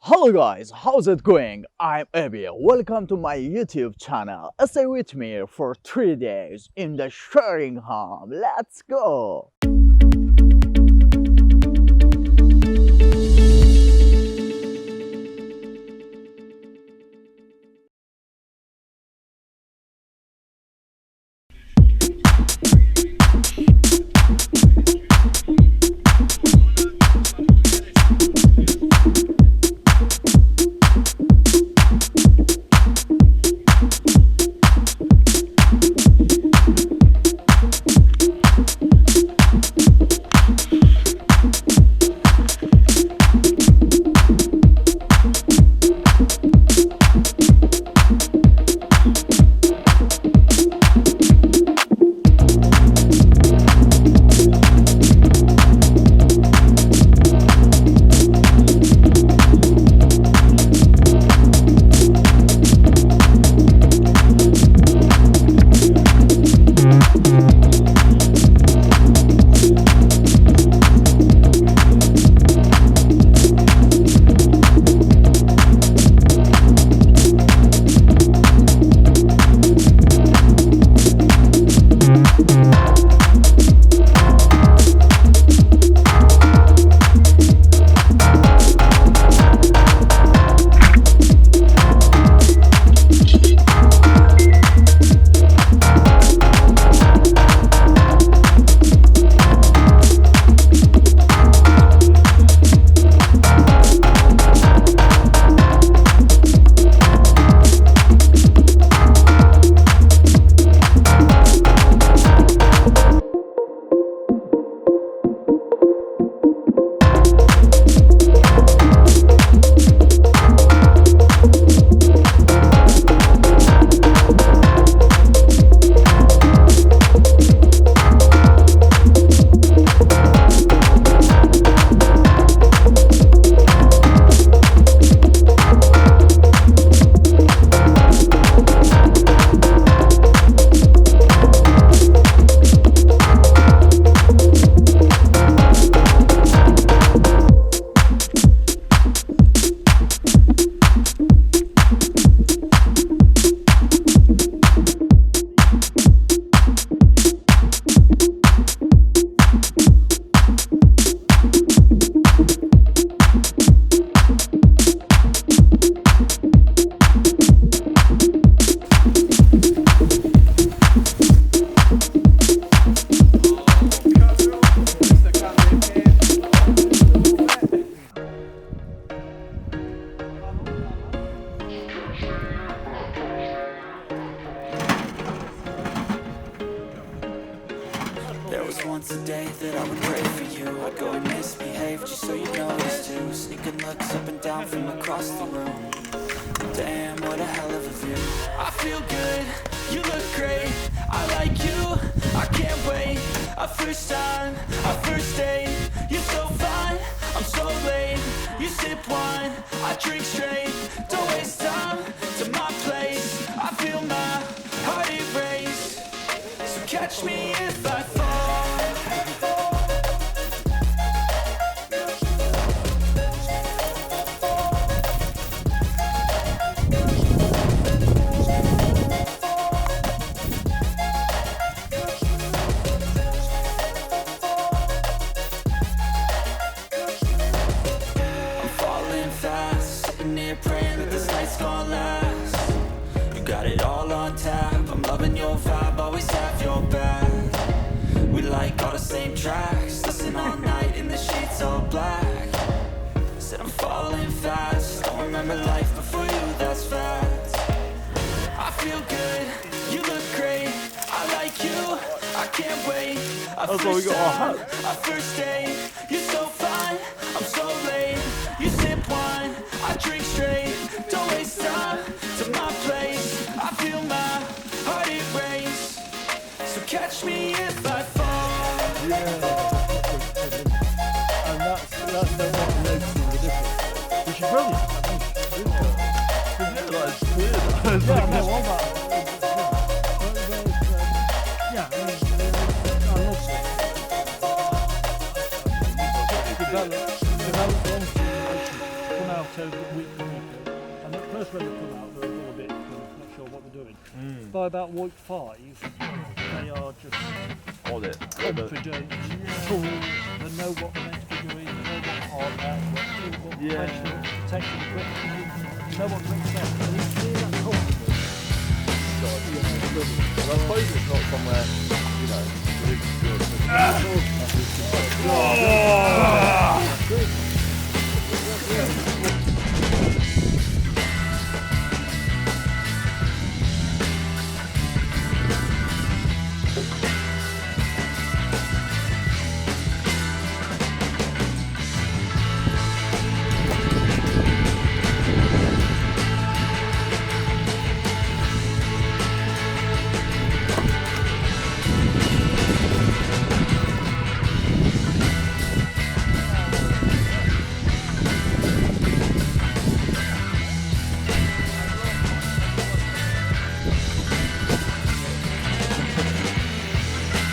Hello guys, how's it going? I'm Abby. Welcome to my YouTube channel. Stay with me for 3 days in the sharing home. Let's go! There was once a day that I would pray for you. I'd go and misbehave just so you noticed too. Sneaking looks up and down from across the room. Damn, what a hell of a view. I feel good, you look great. I like you, I can't wait. A first time, a first date. You're so fine, I'm so late. You sip wine, I drink straight. Don't waste time to my place. I feel my heart erase. So catch me if I fall. Praying that this night's gonna last. You got it all on tap. I'm loving your vibe, always have your back. We like all the same tracks. Listen all night in the sheets all black. Said I'm falling fast. Don't remember life before you, that's fact. I feel good, you look great. I like you, I can't wait. A first time, a first date. You're so fine, I'm so late. You sip wine, I drink straight. Don't waste time to my place. I feel my heart erase. So catch me if I fall. And that's the what makes the difference. Which is brilliant. It's weird. Yeah, no, all that. develop week to week. And at first when they come out, they're all a bit not sure what they're doing. By about week 5, they are just Hold it. confident, cool, they know what they're meant to be doing, they know what hard hat, what professional protection equipment, they know what to expect. And you see that confidence. I suppose it's not somewhere, you know, really good.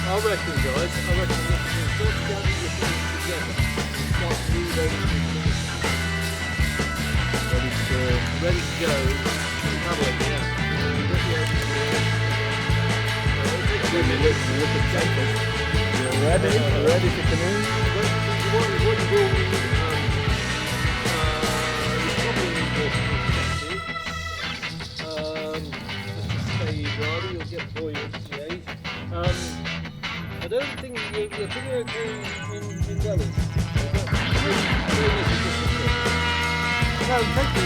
I reckon, guys, we have to sort of gather your things together. Start reloading things. Ready to go. Travelling, yeah. Look at Jacob. You're ready? Ready to canoe? What you will need, you probably need more just stay rather, you'll get buoyancy. I don't think you're pretty okay in Wales. No, thank you.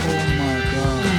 Oh my god.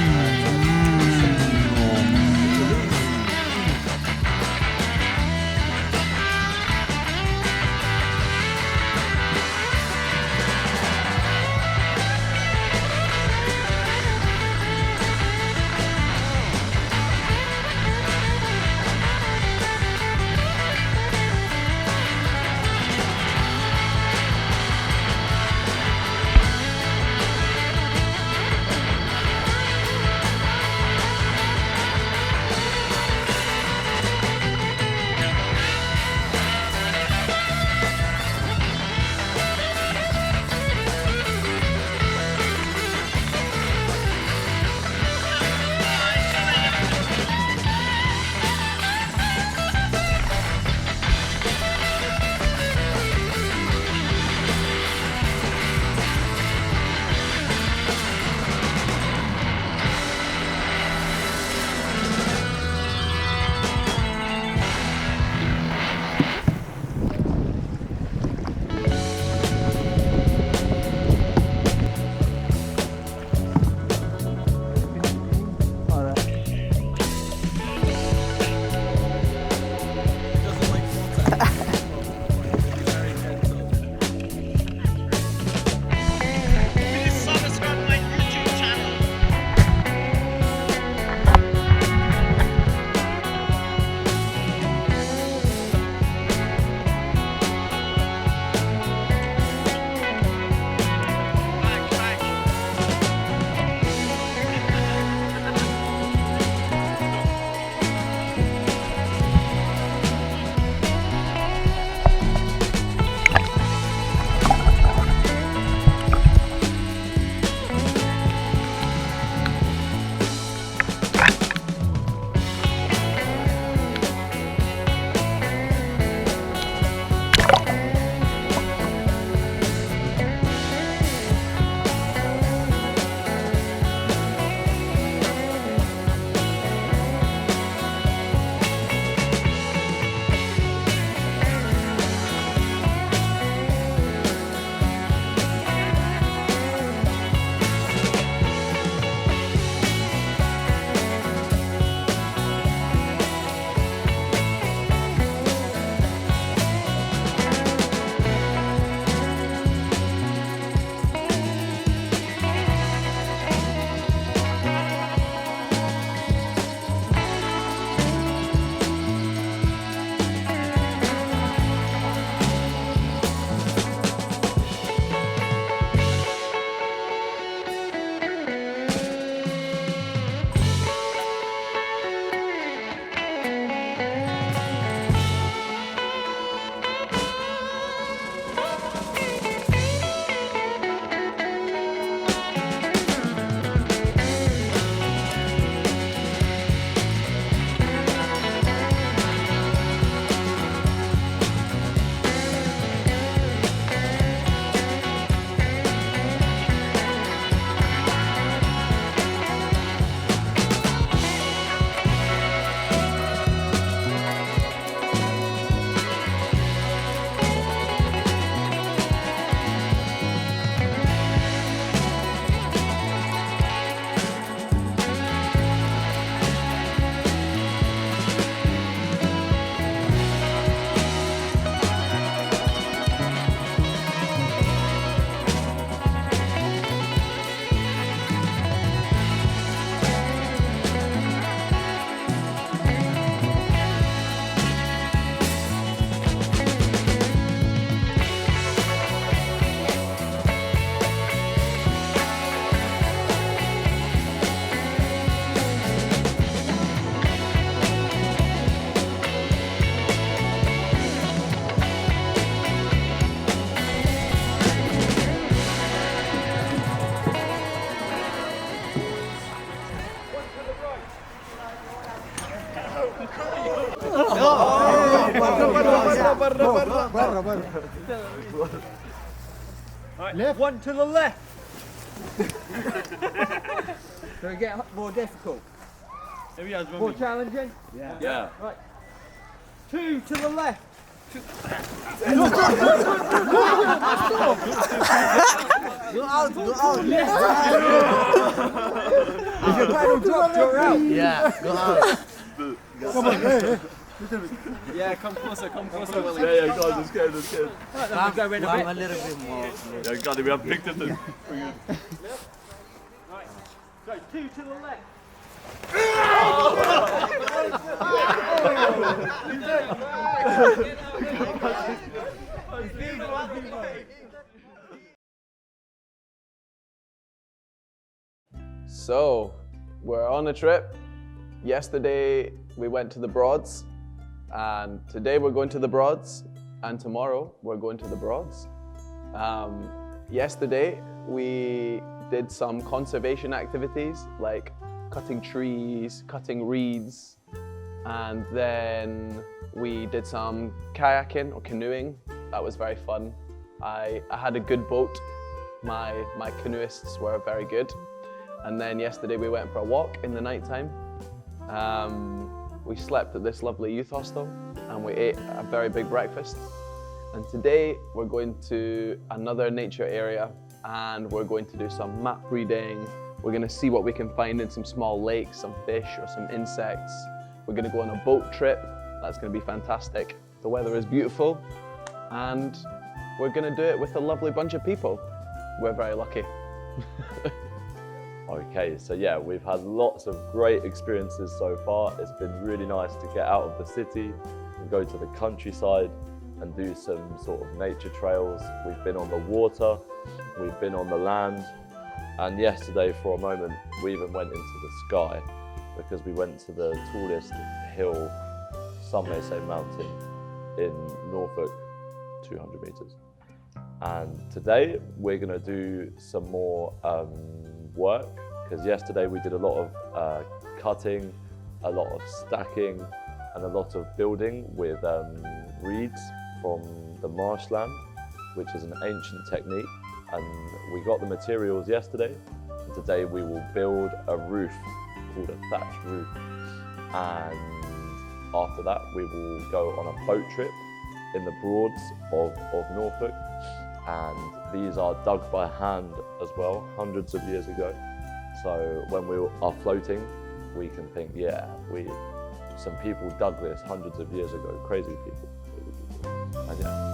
Left. One to the left. So it get more difficult. Here he is, More challenging. Yeah. Right. 2 to the left. If your pedal drops, you're out. Yeah, go out. Yeah, come closer, Willie. Yeah, guys, it's good, it's good. Go in a bit. A little bit more. Yeah, God, we have picked it. Right. So 2 to the left. So, we're on a trip. Yesterday we went to the Broads, and today we're going to the Broads, and tomorrow we're going to the Broads. Yesterday we did some conservation activities like cutting trees, cutting reeds, and then we did some kayaking or canoeing. That was very fun. I had a good boat. My canoeists were very good. And then yesterday we went for a walk in the nighttime. We slept at this lovely youth hostel and we ate a very big breakfast. And today we're going to another nature area and we're going to do some map reading. We're going to see what we can find in some small lakes, some fish or some insects. We're going to go on a boat trip. That's going to be fantastic. The weather is beautiful and we're going to do it with a lovely bunch of people. We're very lucky. Okay, so yeah, we've had lots of great experiences so far. It's been really nice to get out of the city and go to the countryside and do some sort of nature trails. We've been on the water, we've been on the land, and yesterday for a moment we even went into the sky because we went to the tallest hill, some may say mountain, in Norfolk, 200 meters. And today we're gonna do some more work, because yesterday we did a lot of cutting, a lot of stacking, and a lot of building with reeds from the marshland, which is an ancient technique. And we got the materials yesterday, and today we will build a roof called a thatched roof. And after that we will go on a boat trip in the Broads of Norfolk. And these are dug by hand as well, hundreds of years ago. So when we are floating, we can think, yeah, some people dug this hundreds of years ago, crazy people. And yeah.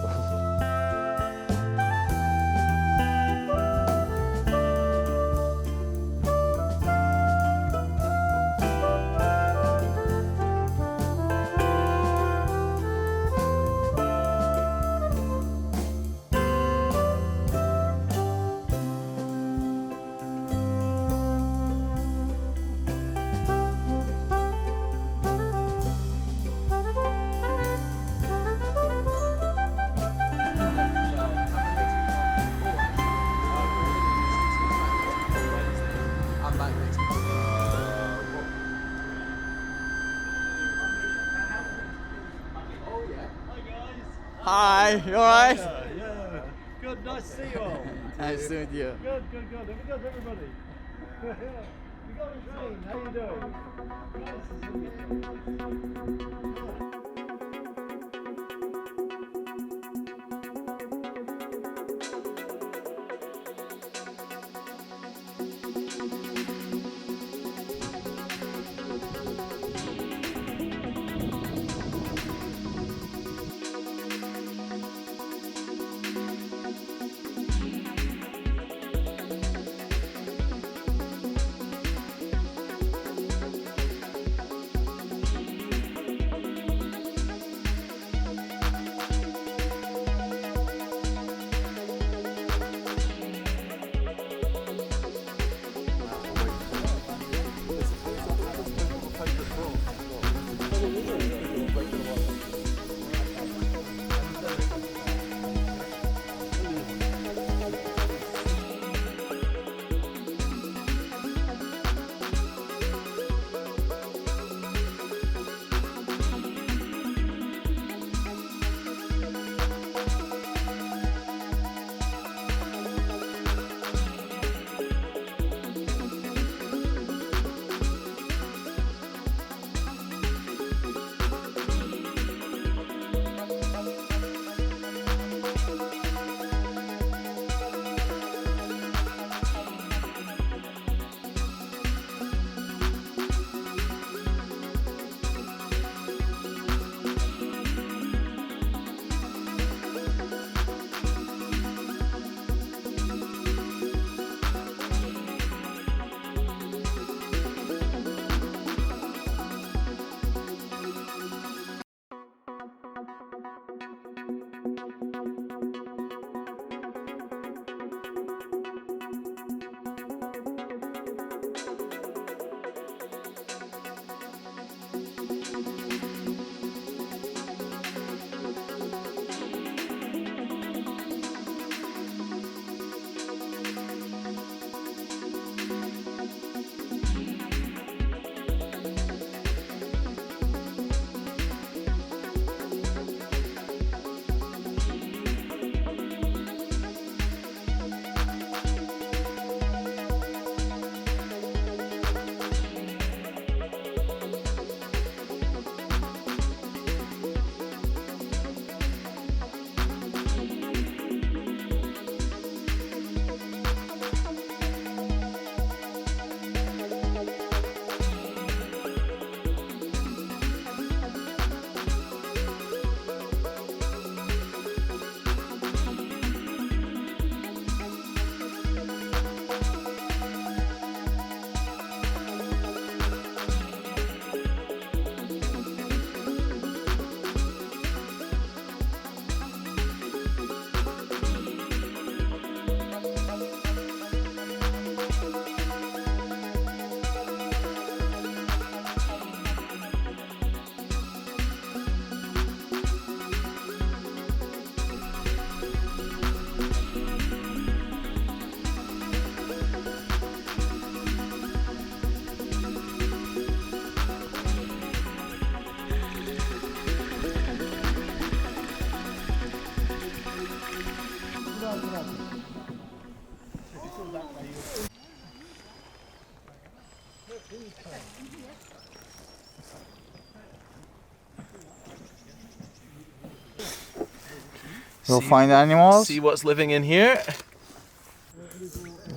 Hi, you alright? Yeah. Good, nice to see you all. Nice to meet you. Good. Have a good, everybody. You got the train. How you doing? Nice to see you. You'll find animals? See what's living in here.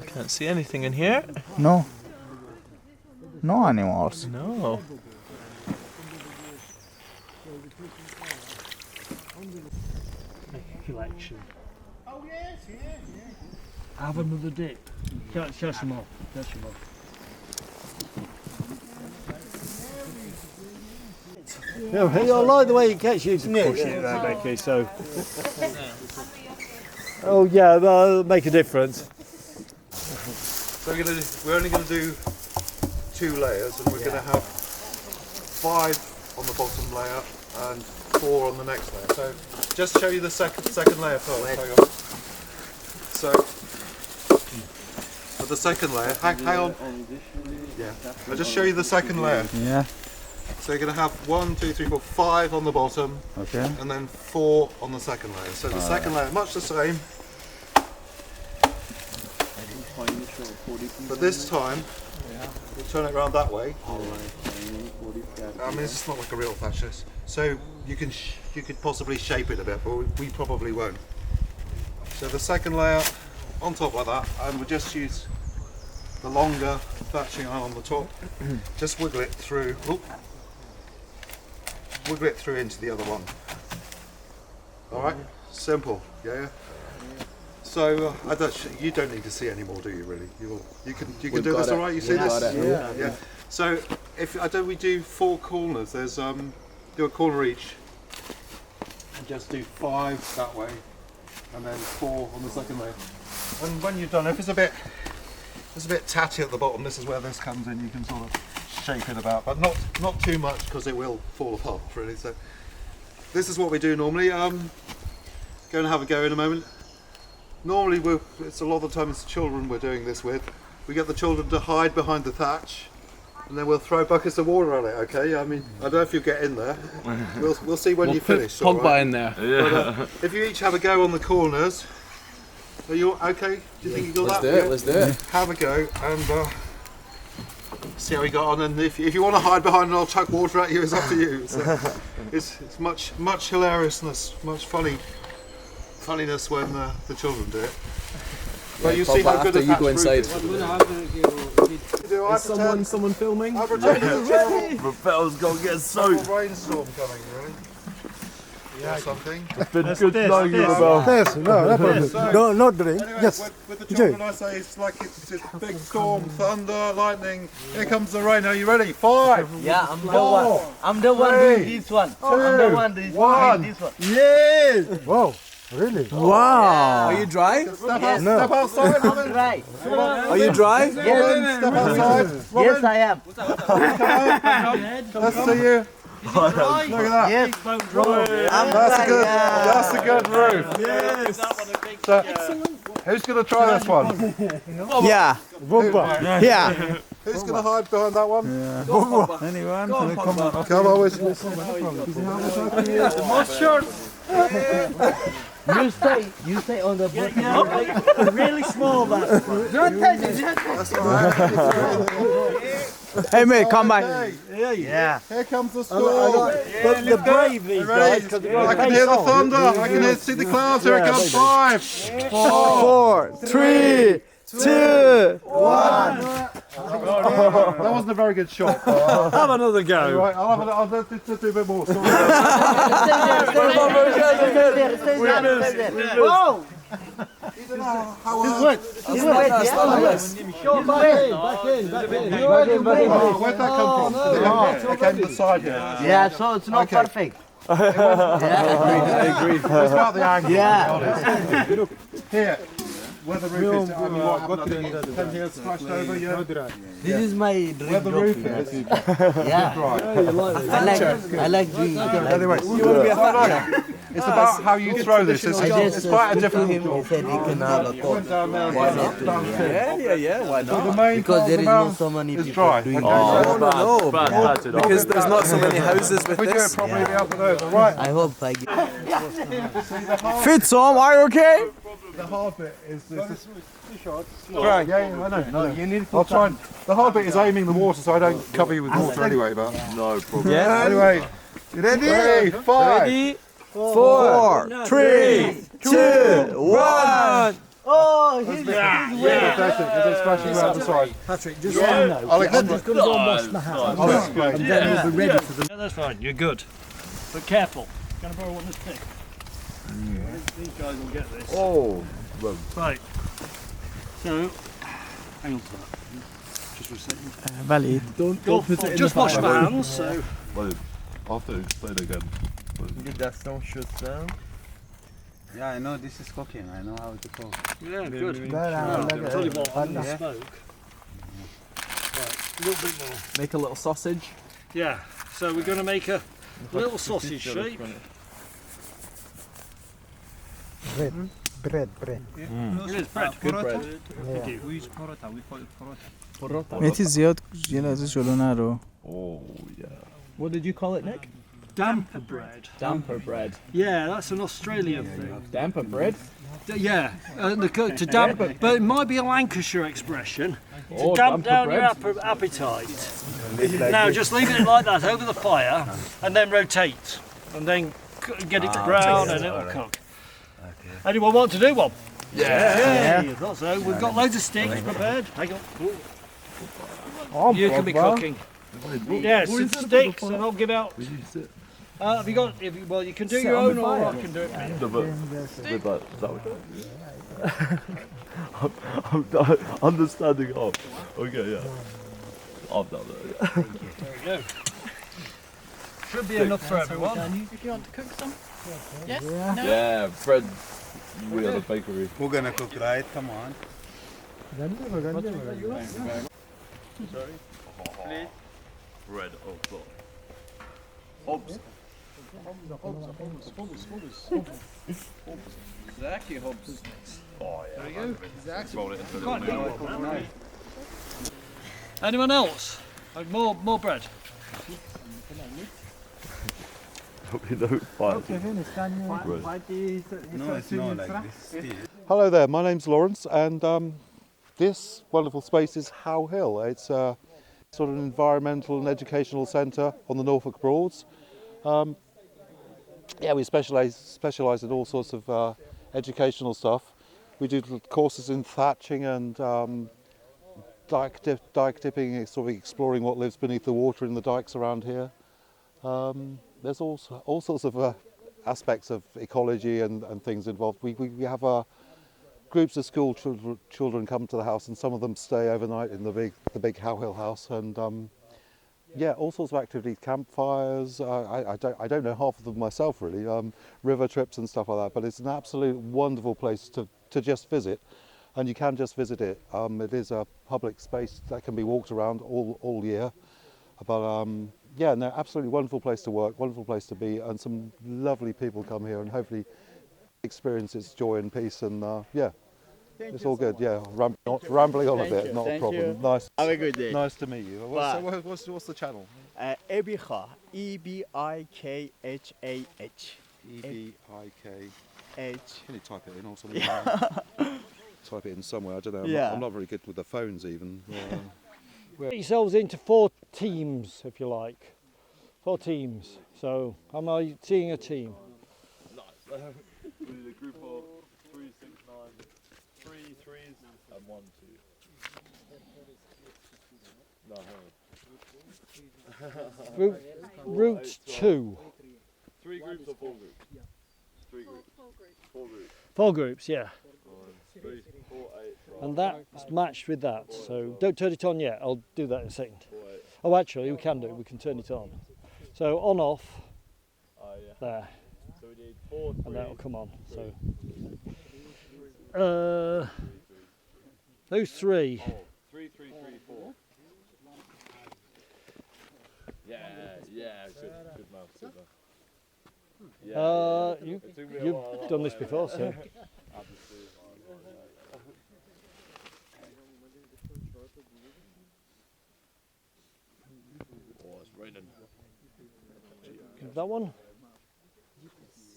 Can't see anything in here. No. No animals. No. Make a collection. Oh yes, have another dip. Catch them all. Catch them all. Yeah, I like the way you catch it. Push it there, Becky. So. Oh yeah, that'll make a difference. So we're only going to do 2 layers, and we're going to have 5 on the bottom layer and 4 on the next layer. So just show you the second layer first. Hang on. So for the second layer, hang on. Yeah, I'll just show you the second layer. Yeah. So you're going to have 1, 2, 3, 4, 5 on the bottom, Okay. and then 4 on the second layer. So the second layer, much the same. But this time, we'll turn it around that way. I mean, it's not like a real thatch. So you could possibly shape it a bit, but we probably won't. So the second layer on top like that, and we'll just use the longer thatching iron on the top. Just wiggle it through. Oop. Wiggle it through into the other one. All right, simple. Yeah. So you don't need to see any more, do you? Really? You can do this, all right? You see this? Yeah. So we do 4 corners. There's do a corner each, and just do 5 that way, and then 4 on the second layer. And when you're done, if it's a bit tatty at the bottom, this is where this comes in. You can sort of shape it about, but not too much because it will fall apart really. So this is what we do normally. Go and have a go in a moment. Normally, it's a lot of the time it's the children we're doing this with. We get the children to hide behind the thatch, and then we'll throw buckets of water on it. Okay? I mean, I don't know if you'll get in there. We'll see when you finish. Pogba in there. But, if you each have a go on the corners, are you okay? Do you think you got that? Let's do it. Have a go and see how we got on. And if you want to hide behind and I'll chuck water at you, it's up to you. So it's much hilariousness, much funniness when the children do it. But you see how good after you go inside. Is someone filming? I've returned to the channel. Rappel's gonna get soaked. Rainstorm coming, really. Yeah, something. It's been good knowing you, Rappel. Yes, no, not drink. Anyway, with the children, I say it's like it's a big storm, thunder, lightning. Here comes the rain. Are you ready? 5. Yeah, I'm the 4, one. I'm the one doing this one. I'm the one doing this one. Yes. Wow. Really? Wow. Are you dry? Step outside, Robin. Right. Are you dry? Robin, step outside. Robin, Yes, I am. let's see you. Look at that. Yes. That's a good roof. Yes. So, who's going to try this one? Yeah. Yeah. Who's going to hide behind that one? Anyone? Come on. Come on, with You stay on the boat. Really small, but That's all right. Hey mate, come back. Yeah. Here comes the storm. but the brave these guys. Ready? I can hear the thunder. I can see the clouds. Here it comes. 5, 4, 3, 2, 1. That wasn't a very good shot. Have another go. Right, I'll do a bit more. Stay there. Whoa! How Wet, yeah? where'd that come from? It came to the side here. Yeah, so it's not perfect. I agree. It's about the angle. Yeah. Look, here, where the roof is. I mean, what happened? Anything else scratched over? Yeah. This is my dream Where the job. roof is. Yeah. I like doing Anyway, it's about how you throw this. It's quite a different. He said he can have a Went down there. Why not? Yeah, why not? The main because there is part not of so the many mound is people dry. doing Oh, that. bad. Because there's not so many houses with We do it this. properly out of those. All right. I hope I get. Fitsom, are you okay? The hard bit is this. Right, yeah, I know. No, you need. I'll try. The hard bit is aiming the water, so I don't cover you with water anyway. But No problem. yeah. Anyway, you ready? 5, 4, 3, 2, 1. Oh, he's That's it. They're splashing around the side. Patrick, just so you know, I'll I'm explain. just going to go and wash my hands. And then we'll be ready for the... Yeah, that's fine. You're good. But careful. Going to borrow one this thick. These guys will get this. Oh, Right. So, hang on to that. Just for a second. Valid. Don't put it in Just the wash fire. my hands. So, wait. I have to explain again. That's don't shoot down. Yeah, I know this is cooking. I know how to cook. yeah, good. I'll Tell you what, on the smoke. Right, a little bit more. Make a little sausage. Yeah. So we're going to make a little sausage shape. Bread. It is bread. Good bread. We use porota. We call it porota. مهدی زیاد یه لحظه جلو نرو. Oh, yeah. What did you call it, Nick? Damper bread. Damper bread. Yeah, that's an Australian thing. Damper bread? Yeah, to damp, but it might be a Lancashire expression. To Oh, damp damper down bread. your appetite. Now just leave it like that over the fire, and then rotate, and then get it to brown, and it will cook. Anyone want to do one? Yeah. So we've got loads of sticks prepared. Hang on. You can be cooking. Yeah, some sticks, and I'll give out. Have you got? Well, you can do your own, or I can do it for you. No, but with that, is that what I'm understanding of. Okay, yeah. I've done that. Yeah. There we go. Should be enough for everyone. If you want to cook some? Yes? No? Yeah, bread. We are the bakery. Who gonna cook, right? Come on. Bread, oh god. Hobbs. Exactly, Hobbs. Oh yeah. There we go. Roll it into a Quite little a big noodle. one, now. Anyone else? Like more bread. We don't fight. No, it's not like this. Hello there, my name's Lawrence, and this wonderful space is How Hill. It's a sort of an environmental and educational centre on the Norfolk Broads. Yeah, we specialise in all sorts of educational stuff. We do courses in thatching and dike dipping, sort of exploring what lives beneath the water in the dikes around here. There's all sorts of aspects of ecology and things involved. We have groups of school children come to the house, and some of them stay overnight in the big How Hill house, and yeah, all sorts of activities, campfires. I don't know half of them myself really. River trips and stuff like that. But it's an absolute wonderful place to just visit, and you can just visit it. It is a public space that can be walked around all year. But yeah, no, absolutely wonderful place to work, wonderful place to be, and some lovely people come here and hopefully experience its joy and peace. And yeah, it's all good. Yeah, rambling on a bit, not a problem. Nice. Have a good day. Nice to meet you. Bye. What's the channel? Ebikha. EBIKHAH. EBIK. Can you type it in or something? Type it in somewhere. I don't know. Yeah. I'm not very good with the phones even. Get yourselves into 4 teams, if you like. 4 teams. So, am I seeing a team? Nice. We need a group of 3, 6, 9, 3 threes and 1, 2. No, Route 2. 3 groups or 4 groups? 3 groups. 4 groups. 4 groups, yeah. 3, 4, 8. And that's matched with that. So don't turn it on yet. I'll do that in a second. 4, 8. Oh, actually, we can do. We can turn it on. So on, off, Oh yeah. there, So we need 4, 3. and that'll come on. So those 3. 3, 3, 3, 4. Yeah, good man, super. You've done this before, so. Oh, it's raining. That one.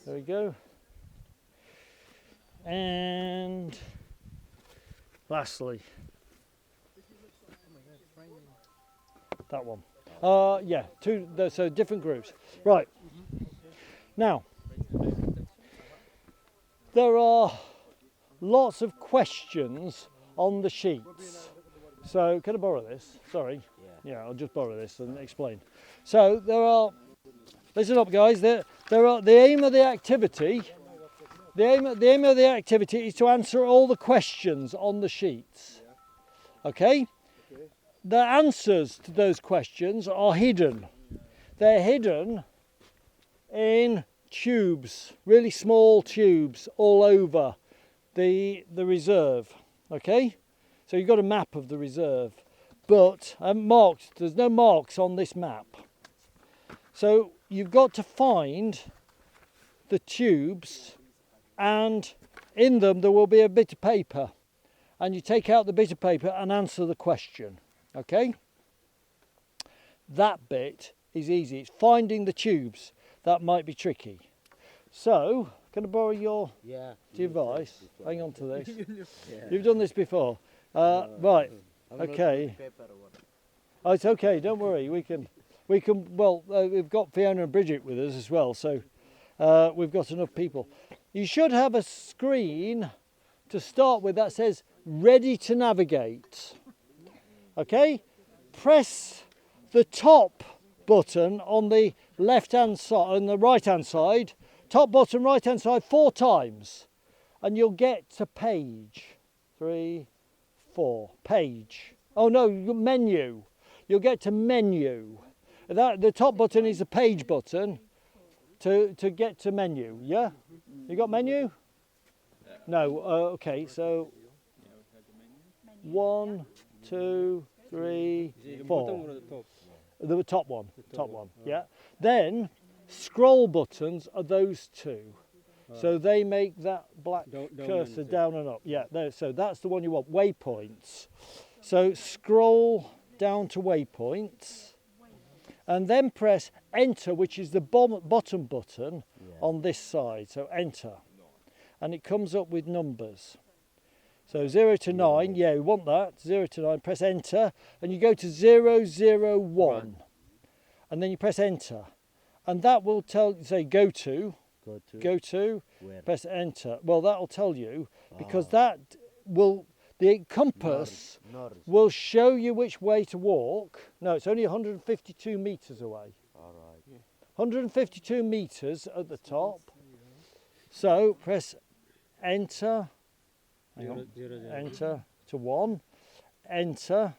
There we go. And lastly, that one. Yeah, 2. So different groups. Right. Now, there are lots of questions on the sheets. So, can I borrow this? Sorry. Yeah, I'll just borrow this and explain. So, there are, listen up guys, there are, the aim of the activity, the aim of the activity is to answer all the questions on the sheets. Okay? The answers to those questions are hidden. They're hidden in tubes, really small tubes all over the reserve. Okay? So you've got a map of the reserve, but marked, there's no marks on this map. So you've got to find the tubes, and in them there will be a bit of paper, and you take out the bit of paper and answer the question. Okay? That bit is easy. It's finding the tubes that might be tricky. So, can I borrow your device? Hang on to this. You've done this before. Right. Okay. Oh, it's okay. Don't worry. We can. Well, we've got Fiona and Bridget with us as well, so we've got enough people. You should have a screen to start with that says "Ready to navigate." Okay. Press the top button on the left-hand side, on the right-hand side. Top button, right-hand side, 4 times, and you'll get to page 3, 4. Page. Oh no, menu. You'll get to menu. That the top button is a page button to get to menu. Yeah. You got menu? No. Okay. So 1, 2, 3, 4. The top one. Top one. Yeah. Then scroll buttons are those 2. So they make that black cursor down and up. Yeah, there, so that's the one you want, waypoints. So scroll down to waypoints and then press enter, which is the bottom button on this side. So enter. And it comes up with numbers. So 0 to 9, yeah, we want that. 0 to 9, press enter, and you go to 001. And then you press enter. And that will say go to, press enter. Well, that'll tell you, because that will, the compass will show you which way to walk. No, it's only 152 metres away. 152 metres at the top. So press enter, enter to 1, enter,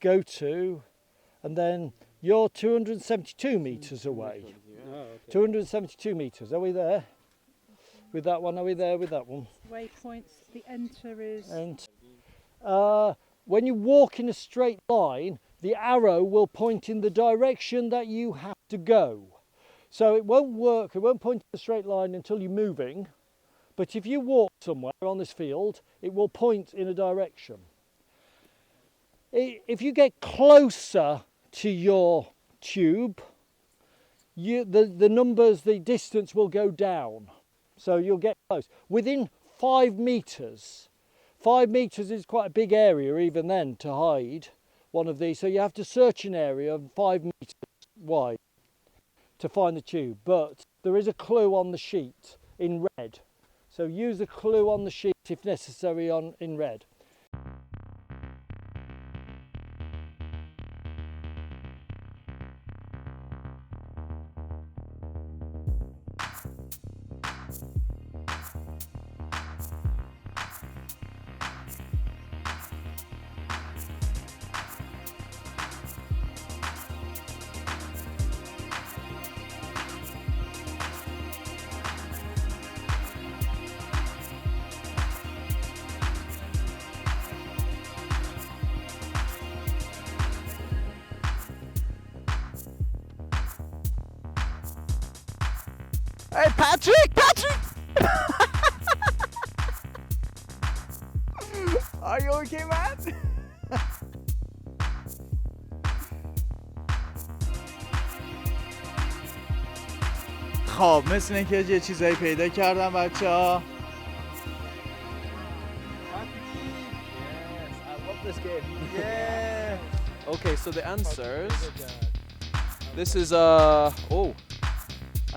go to, and then you're 272 metres away. 272 metres. Are we there? With that one, are we there with that one? Waypoints, the enter is... When you walk in a straight line, the arrow will point in the direction that you have to go. So it won't work, it won't point in a straight line until you're moving. But if you walk somewhere on this field, it will point in a direction. If you get closer to your tube, the numbers, the distance will go down. So you'll get close. Within 5 metres, 5 metres is quite a big area even then to hide one of these. So you have to search an area of 5 metres wide to find the tube. But there is a clue on the sheet in red. So use the clue on the sheet if necessary in red. Hey, Patrick! Patrick! Are you okay, man? خب مثل اینکه یه چیزایی پیدا کردم بچه‌ها. Yes, I love this game. Yeah. Okay, so the answers. This is a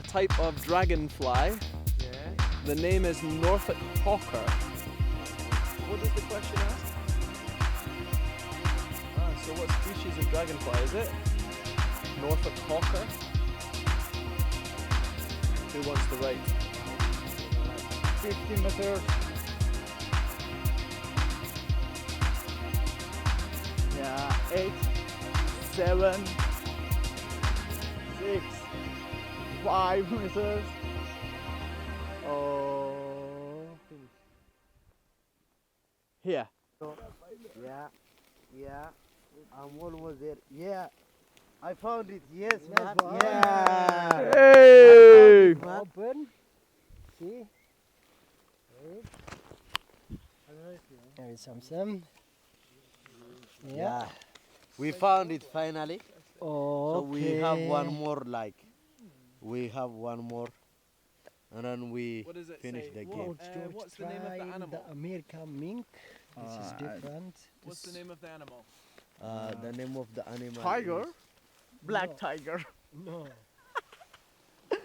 type of dragonfly. Yeah. The name is Norfolk Hawker. What does the question ask? So what species of dragonfly is it? Norfolk Hawker. Who wants the right? 50 meters. Yeah, 8, 7, 6, 5 meters. Oh, here. Yeah. I'm almost there. Yeah. I found it. Yes, man. Yeah. Hey! Open. See? There is some. Yeah. We found it finally. Oh. So we have one more we have one more. And then we finish the game. What's the name of the animal? The American mink. This is different. What's the name of the animal? The name of the animal. Tiger? is- Black No. tiger. No.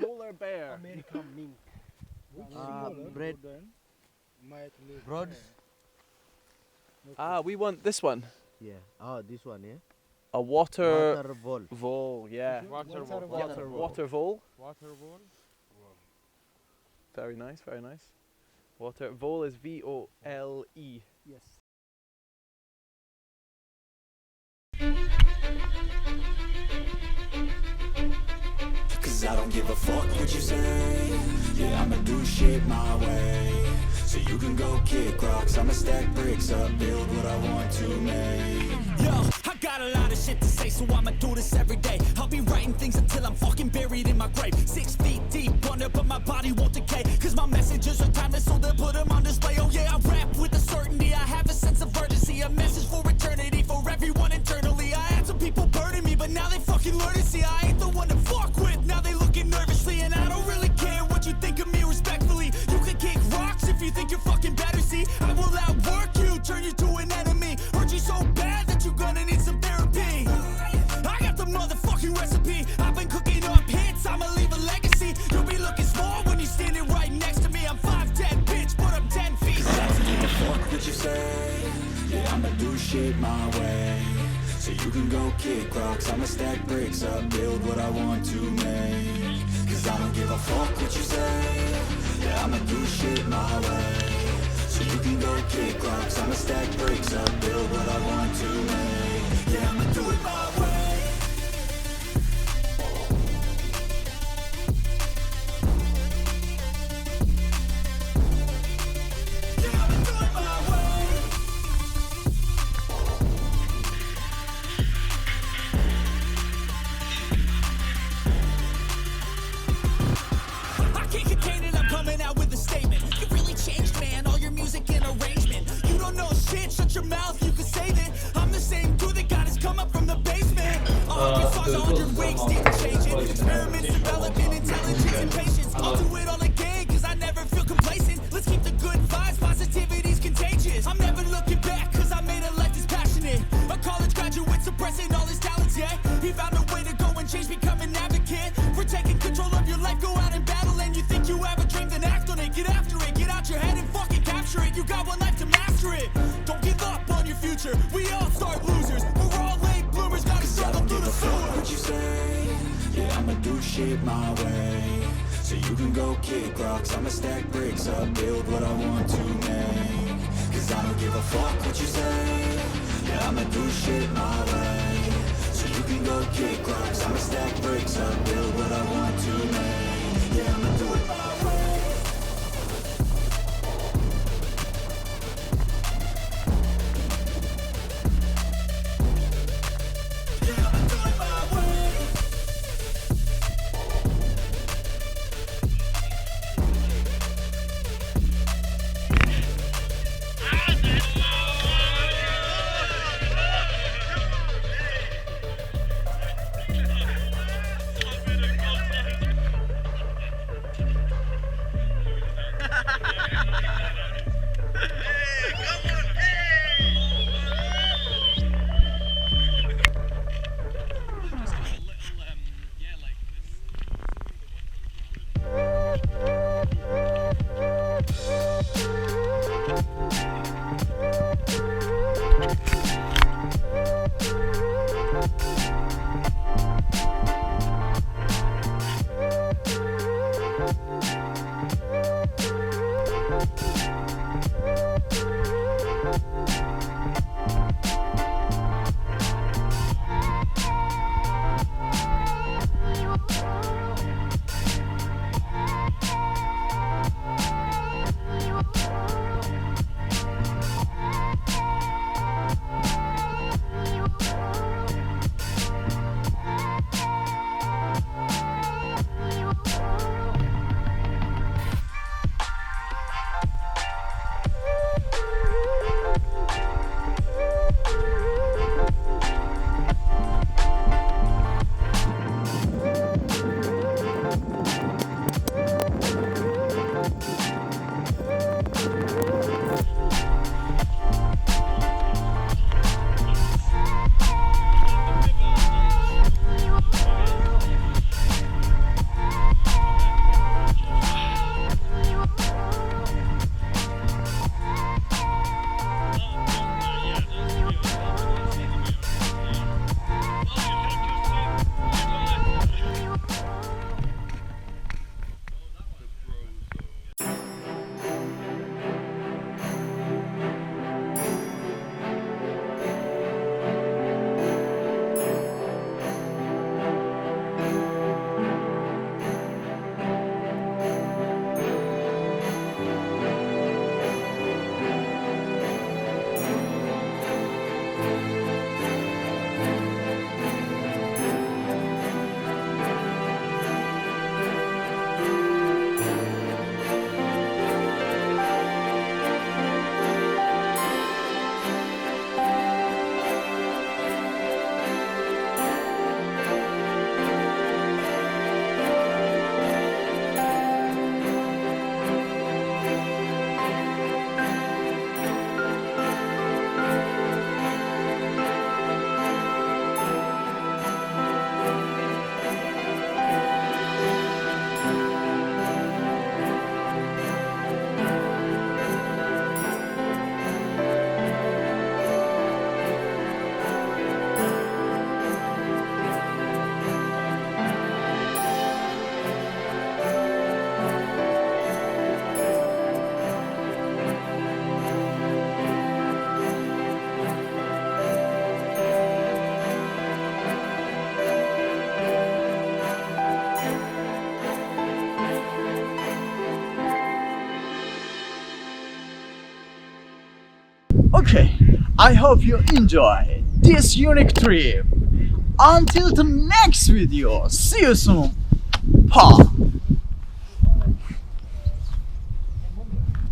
Polar bear. American mink. Bread. Broads. We want this one. Yeah. Oh, this one, yeah. A water Water ball. vole, yeah. Water Water vole. Very nice, very nice. Water vole is V-O-L-E. Yes. Cause I don't give a fuck what you say. Yeah, I'ma do shit my way. So you can go kick rocks, I'ma stack bricks up, build what I want to make. Yo, I got a lot of shit to say, so I'ma do this every day. I'll be writing things until I'm fucking buried in my grave. 6 feet deep under, but my body won't decay. Cause my messages are timeless, so they'll put them on display. Oh yeah, I rap with a certainty, I have a sense of urgency. A message for eternity, for everyone internally. I had some people burning me, but now they fucking learn to see I ain't the one to fuck with. Now they looking nervously, and I don't really care what you think of me respectfully. You can kick rocks if you think you're fucking better, see. I will outwork you, turn you to an enemy. Hurt you so bad that you're gonna need some therapy. I got the motherfucking recipe. I've been cooking up hits, I'ma leave a legacy. You'll be looking small when you're standing right next to me. I'm 5'10", bitch, but I'm 10 feet. I don't give a fuck what you say. Yeah, I'ma do shit my way. So you can go kick rocks, I'ma stack bricks up, build what I want to make. Cause I don't give a fuck what you say. Yeah, I'ma do shit my way. So you can go kick rocks, I'ma stack bricks up, build what I want to make. Yeah, I'ma do it my way. Yeah, I'ma do it my way. I can't contain it, I'm coming out with a statement. You really changed, man, all your music and arrangement. You don't know shit, shut your mouth, you can save it. I'm the same dude that got his come up from the basement. 100 songs, 100 weeks, didn't change it. Experiments, development, intelligence, and patience. I'll do it all again, cause I never feel complacent. Let's keep the good vibes, positivity's contagious. I'm never looking back, cause I made a life that's passionate. A college graduate suppressing all his talents, yeah. He found a way to go and change, become an advocate. For taking control of your life, go out and battle. And you think you have a dream, then act on it. Get after it, get out your head and fucking capture it. You got one life to master it. Don't give up on your future, we all start losers. We're all late bloomers, gotta struggle through the sewer. What you say? Yeah, I'ma do shit my way. So you can go kick rocks, I'ma stack bricks up, build what I want to make. Cause I don't give a fuck what you say. Yeah, I'ma do shit my way. So you can go kick rocks, I'ma stack bricks up, build what I want to make. Yeah, I'ma do it my way. Yeah, I'ma do it my way. Okay, I hope you enjoy this unique trip. Until the next video, see you soon. Pa.